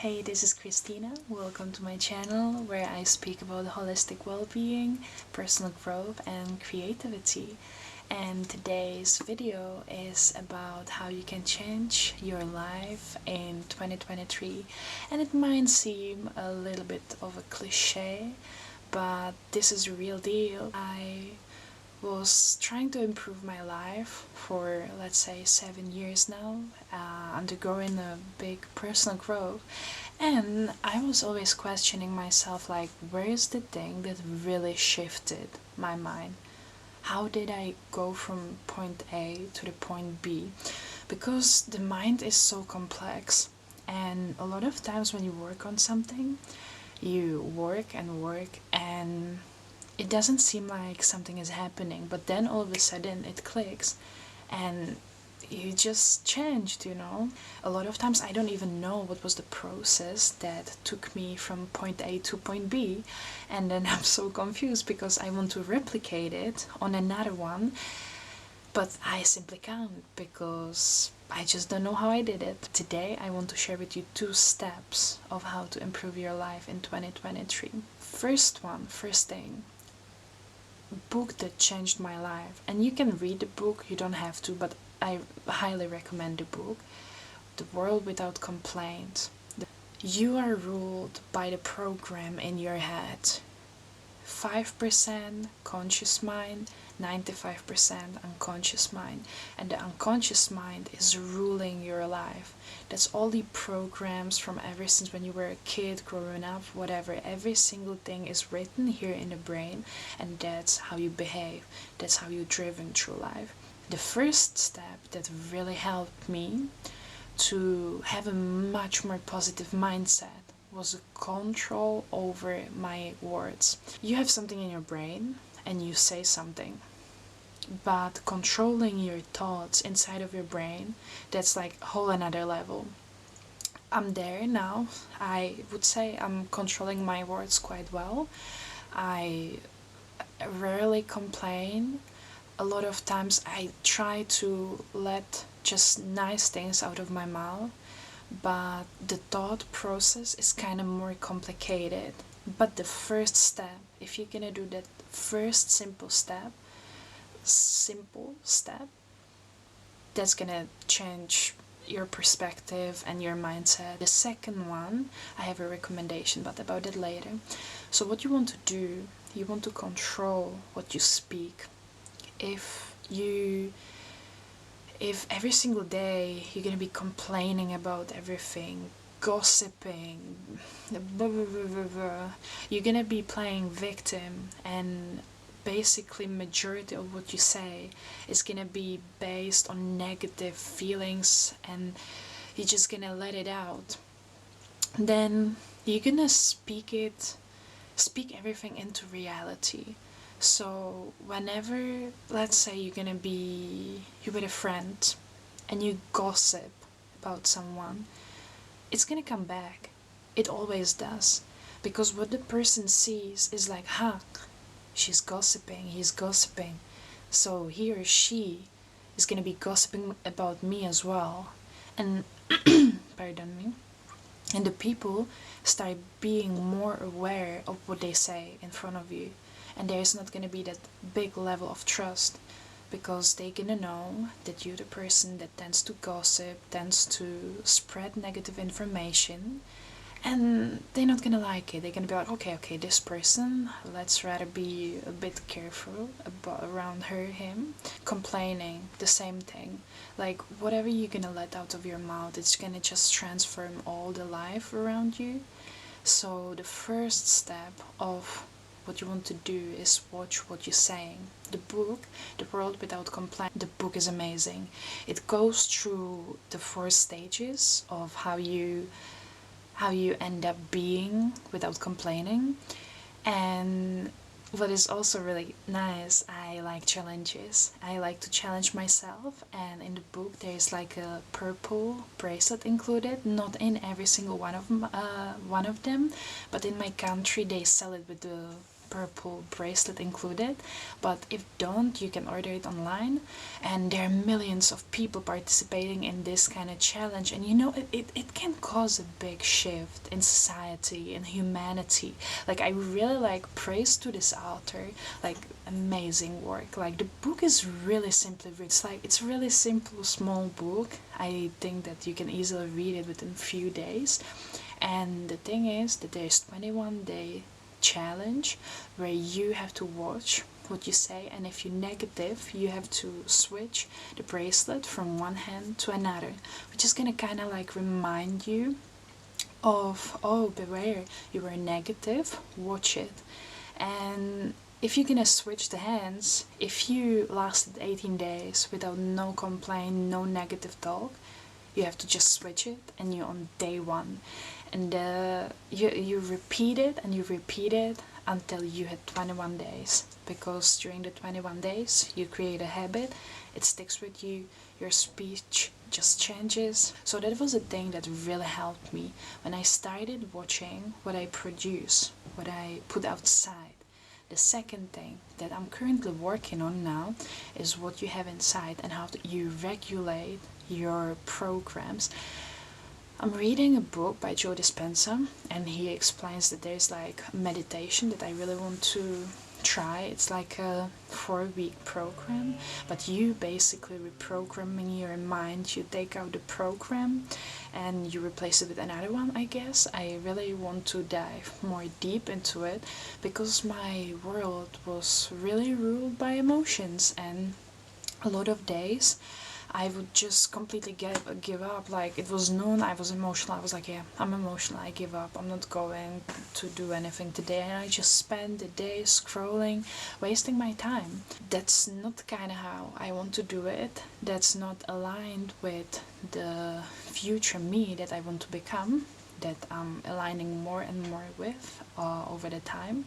Hey, this is Christina. Welcome to my channel where I speak about holistic well-being, personal growth and creativity. And today's video is about how you can change your life in 2023. And it might seem a little bit of a cliche, but this is a real deal. I was trying to improve my life for, let's say, 7 years now, undergoing a big personal growth, and I was always questioning myself, like, where is the thing that really shifted my mind? How did I go from point A to the point B? Because the mind is so complex, and a lot of times when you work on something, you work and it doesn't seem like something is happening, but then all of a sudden it clicks and you just changed, you know. A lot of times I don't even know what was the process that took me from point A to point B, and then I'm so confused because I want to replicate it on another one, but I simply can't because I just don't know how I did it. Today I want to share with you 2 steps of how to improve your life in 2023. First thing, book that changed my life. And you can read the book, you don't have to, but I highly recommend the book, The World Without Complaint. You are ruled by the program in your head. 5% conscious mind, 95% unconscious mind, and the unconscious mind is ruling your life. That's all the programs from ever since when you were a kid, growing up, whatever. Every single thing is written here in the brain, and that's how you behave. That's how you're driven through life. The first step that really helped me to have a much more positive mindset was a control over my words. You have something in your brain and you say something, but controlling your thoughts inside of your brain, that's like a whole another level. I'm there now. I would say I'm controlling my words quite well. I rarely complain. A lot of times I try to let just nice things out of my mouth, but the thought process is kind of more complicated. But the first step, if you're gonna do that first simple step, that's gonna change your perspective and your mindset. The second one, I have a recommendation, but about it later. So what you want to do, you want to control what you speak. If every single day you're gonna be complaining about everything, gossiping, blah, blah, blah, blah, blah, you're gonna be playing victim, and basically majority of what you say is gonna be based on negative feelings, and you're just gonna let it out. Then you're gonna speak everything into reality. So whenever, let's say you're with a friend and you gossip about someone, it's gonna come back. It always does. Because what the person sees is like, she's gossiping, he's gossiping. So he or she is gonna be gossiping about me as well. And, pardon me. And the people start being more aware of what they say in front of you. And there's not going to be that big level of trust, because they're going to know that you're the person that tends to gossip, tends to spread negative information, and they're not going to like it. They're going to be like, okay, this person, let's rather be a bit careful around him. Complaining, the same thing. Like, whatever you're going to let out of your mouth, it's going to just transform all the life around you. So the first step of what you want to do is watch what you're saying. The book, The World Without Complaint, the book is amazing. It goes through the 4 stages of how you end up being without complaining. And what is also really nice, I like challenges. I like to challenge myself, and in the book there is like a purple bracelet included. Not in every single one of them, but in my country they sell it with the purple bracelet included, but if don't, you can order it online. And there are millions of people participating in this kind of challenge, and you know, it can cause a big shift in society and humanity. Like, I really like praise to this author, like amazing work. Like, the book is really simply written. It's like, it's really simple, small book. I think that you can easily read it within a few days. And the thing is that there's 21-day challenge where you have to watch what you say, and if you're negative, you have to switch the bracelet from one hand to another, which is gonna kind of like remind you of, oh, beware, you were negative, watch it. And if you're gonna switch the hands, if you lasted 18 days without no complaint, no negative talk, you have to just switch it, and you're on day one. And you repeat it and you repeat it until you hit 21 days, because during the 21 days you create a habit, it sticks with you, your speech just changes. So that was a thing that really helped me when I started watching what I produce, what I put outside. The second thing that I'm currently working on now is what you have inside and how you regulate your programs. I'm reading a book by Dispenza, and he explains that there's like a meditation that I really want to try. It's like a 4-week program, but you basically reprogramming your mind. You take out the program and you replace it with another one, I guess. I really want to dive more deep into it, because my world was really ruled by emotions, and a lot of days I would just completely give up. Like, it was noon, I was emotional, I was like, yeah, I'm emotional, I give up, I'm not going to do anything today. And I just spent the day scrolling, wasting my time. That's not kind of how I want to do it. That's not aligned with the future me that I want to become, that I'm aligning more and more with over the time.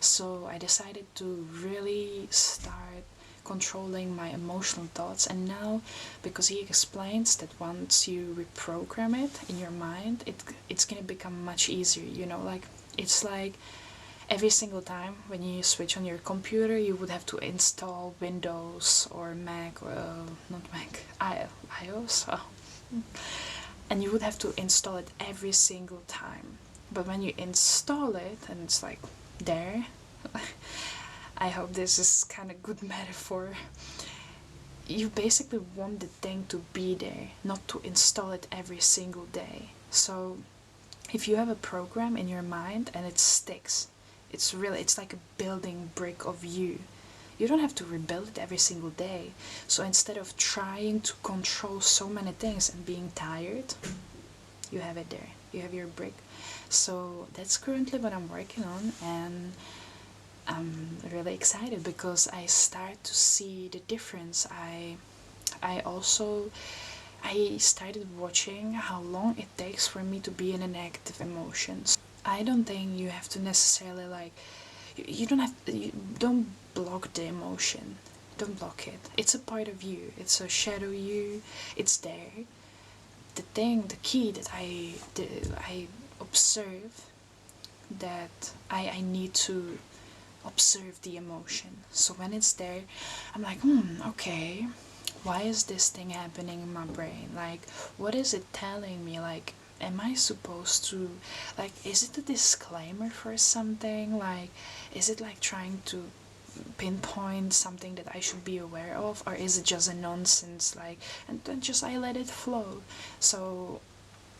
So I decided to really start controlling my emotional thoughts. And now, because he explains that once you reprogram it in your mind, it's gonna become much easier, you know. Like, it's like every single time when you switch on your computer, you would have to install Windows or Mac, or not Mac, iOS, and you would have to install it every single time. But when you install it and it's like there, I hope this is kind of good metaphor. You basically want the thing to be there, not to install it every single day. So if you have a program in your mind and it sticks, it's like a building brick of you. You don't have to rebuild it every single day. So instead of trying to control so many things and being tired, you have it there. You have your brick. So that's currently what I'm working on, and I'm really excited because I start to see the difference. I started watching how long it takes for me to be in a negative emotion. I don't think you have to necessarily like, you don't block the emotion. Don't block it. It's a part of you. It's a shadow you. It's there. The key that I observe, that I need to observe the emotion. So when it's there, I'm like, okay, why is this thing happening in my brain? Like, what is it telling me? Like, am I supposed to, like, is it a disclaimer for something? Like, is it like trying to pinpoint something that I should be aware of, or is it just a nonsense? Like, and then just I let it flow. So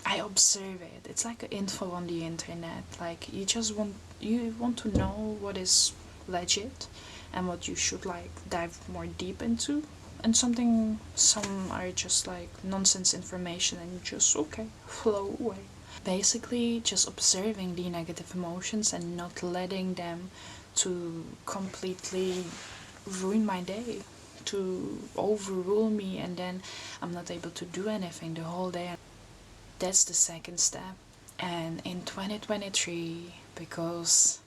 I observe it. It's like info on the internet. Like, you want to know what is legit and what you should like dive more deep into, and some are just like nonsense information and you just okay, flow away. Basically just observing the negative emotions and not letting them to completely ruin my day, to overrule me, and then I'm not able to do anything the whole day. That's the second step. And in 2023, because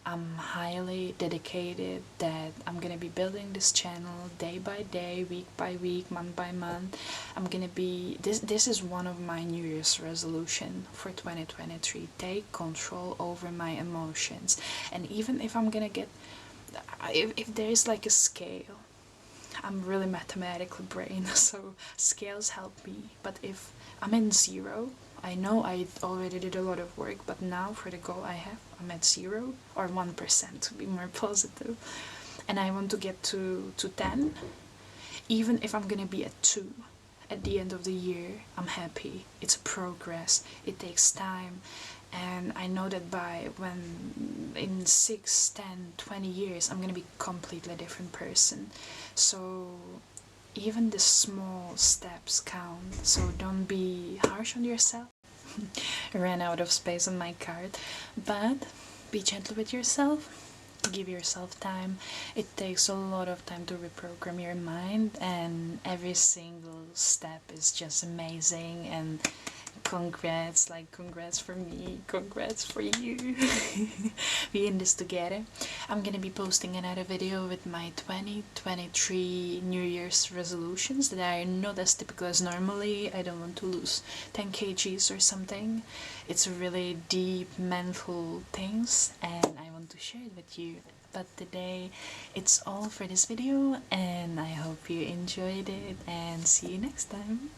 I'm highly dedicated that I'm gonna be building this channel day by day, week by week, month by month. I'm gonna be, this is one of my New Year's resolution for 2023. Take control over my emotions. And even if I'm gonna get, if there's like a scale, I'm really mathematically brain, so scales help me. But if I'm in 0, I know I already did a lot of work, but now for the goal I have, I'm at 0 or 1% to be more positive. And I want to get to 10. Even if I'm gonna be at 2 at the end of the year, I'm happy. It's a progress. It takes time. And I know that by when in 6, 10, 20 years I'm gonna be a completely different person. So even the small steps count, so don't be harsh on yourself. Ran out of space on my card, but be gentle with yourself. Give yourself time. It takes a lot of time to reprogram your mind, and every single step is just amazing. And congrats, like congrats for me, congrats for you. We in this together. I'm gonna be posting another video with my 2023 New Year's resolutions that are not as typical as normally. I don't want to lose 10 kgs or something. It's really deep mental things and I want to share it with you. But today it's all for this video, and I hope you enjoyed it, and see you next time.